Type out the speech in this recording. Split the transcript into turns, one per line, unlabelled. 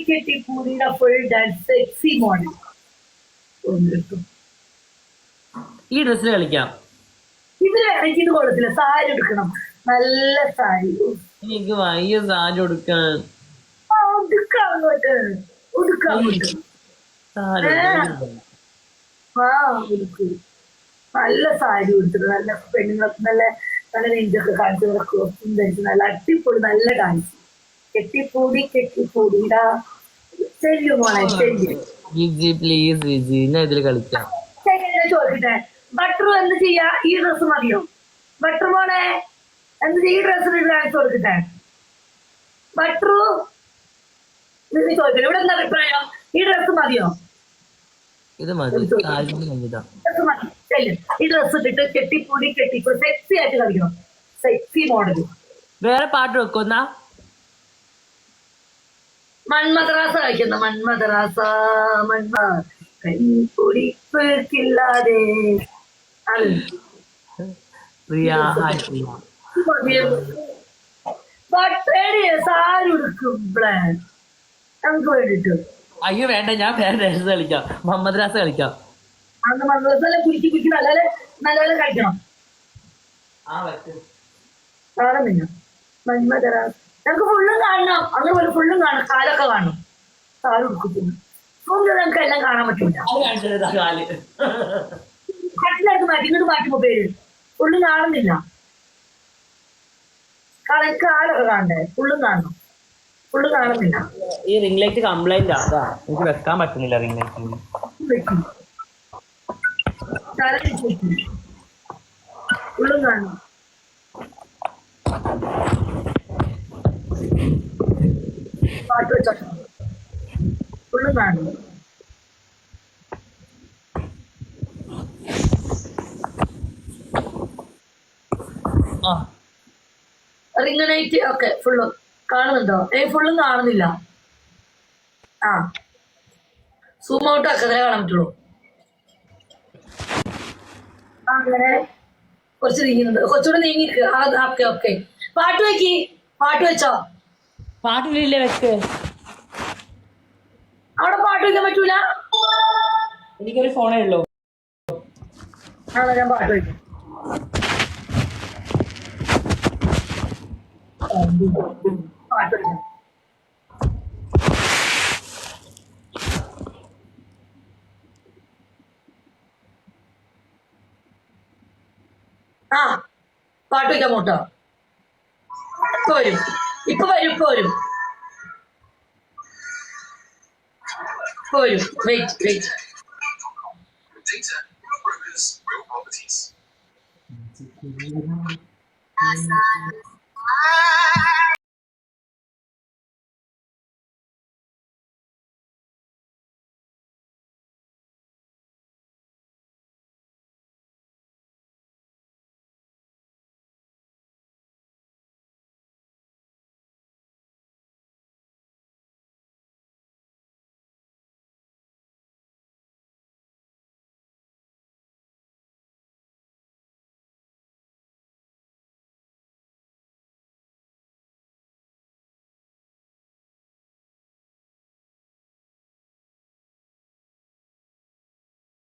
കെട്ടിപ്പൂടിയുടെ full dance sexy model.
ഈ ഡ്രസ്സിൽ കളിക്കാം.
ഇതില് എനിക്ക് ഇത് കൊള്ളത്തില്ല. സാരി എടുക്കണം, നല്ല സാരി.
എനിക്ക് വയ്യ സാരി ഉടുക്കാൻ.
ഉടുക്കാങ്ങോട്ട് ഉടുക്കാങ്ങോട്ട്. ഉടുക്ക്. നല്ല സാരി ഉടുത്തിട്ട് നല്ല പെണ്ണുങ്ങൾക്ക് നല്ല നല്ല നെഞ്ചൊക്കെ കാണിച്ചു കോസ്റ്റ്യൂം ധരിച്ച് നല്ല അടിപൊളി നല്ല ഡാൻസ്. കെട്ടിപ്പൂടിടാ ചെല്ലു മോളെ ചെല്ലു.
വിജി പ്ലീസ് വിജി, ഞാൻ ഇതിൽ കളിക്കാം.
ചോദിക്കട്ടെ, ബട്ടറു എന്ത് ചെയ്യാ? ഈ ഡ്രസ് മതിയോ? ബട്ടർ മോളെ എന്ത് ചെയ്യ? ഈ ഡ്രസ്സിന് ഡാൻസ് കൊടുക്കട്ടെ? ബട്ടറു ചോദിക്കട്ടെ, ഇവിടെ എന്താ അഭിപ്രായം? ഈ ഡ്രസ് മതിയോ?
ഇത് മതി.
ഈ ഡ്രസ് ഇട്ടിട്ട് കെട്ടിപ്പോ സെക്സി ആയിട്ട് കളിക്കണം. Sexy model.
വേറെ പാട്ട് വെക്കുന്ന
മൺമദ്രാസ കളിക്കുന്ന മൺമദ്രാസ കൈപ്പൊടിപ്പില്ലാതെ സാരി ഉടുക്കുമ്പളേ നമുക്ക് വേണ്ടിട്ട്.
അയ്യോ വേണ്ട, ഞാൻ വേറെ ഡാൻസ് കളിക്കാം. മദ്രാസ കളിക്കാം.
അന്ന് മദ്രാസ കുരിക്ക് നല്ല നല്ല കളിക്കണം. കാണുന്നില്ല മൺമദ്രാസ. ഞങ്ങൾക്ക് ഫുള്ളും കാണണം. അങ്ങനെ പോലെ ഫുള്ളും കാണും. കാലൊക്കെ കാണും. കാല് ഉടുക്കുന്നു. നമുക്ക് എല്ലാം കാണാൻ പറ്റില്ല. കട്ടിലേക്ക് മാറ്റി ഇങ്ങോട്ട് മാറ്റി മൊബൈൽ ഫുള്ളും കാണുന്നില്ല. കാലൊക്കെ കാണണ്ടേ? ഫുള്ളും കാണണം. ഫുള്ളും കാണുന്നില്ല.
ഈ റിംഗ് ലൈറ്റ് കംപ്ലൈന്റ് അതാ എനിക്ക് വെക്കാൻ പറ്റുന്നില്ല. റിംഗ് ലൈറ്റ്
ഫുള്ളും കാണണം. പാട്ട് വെച്ചോ ഫുള്ളും കാണണം. റിംഗ് ലൈറ്റ് ഒക്കെ ഫുള്ളും കാണുന്നുണ്ടോ? ഫുള്ളും കാണുന്നില്ല. സൂം ഔട്ട് ആക്കുന്നേ കാണാൻ പറ്റുള്ളൂ. അങ്ങനെ കുറച്ച് നീങ്ങുന്നുണ്ട്. കുറച്ചുകൂടെ നീങ്ങിക്ക്. Okay okay. പാട്ട് വെക്കി. പാട്ട് വെച്ചോ?
പാട്ടില്ലേ വെക്ക്.
അവിടെ പാട്ട് വെക്കാൻ പറ്റൂല.
എനിക്കൊരു ഫോണേ ഉള്ളൂ.
ആണോ? ഞാൻ പാട്ട് വെക്കും. പാട്ട് വെക്കാം. പാട്ട് വെക്കാൻ മോട്ടോ. ഇപ്പൊ വരും. ഇപ്പൊ വരും. വെയിറ്റ്.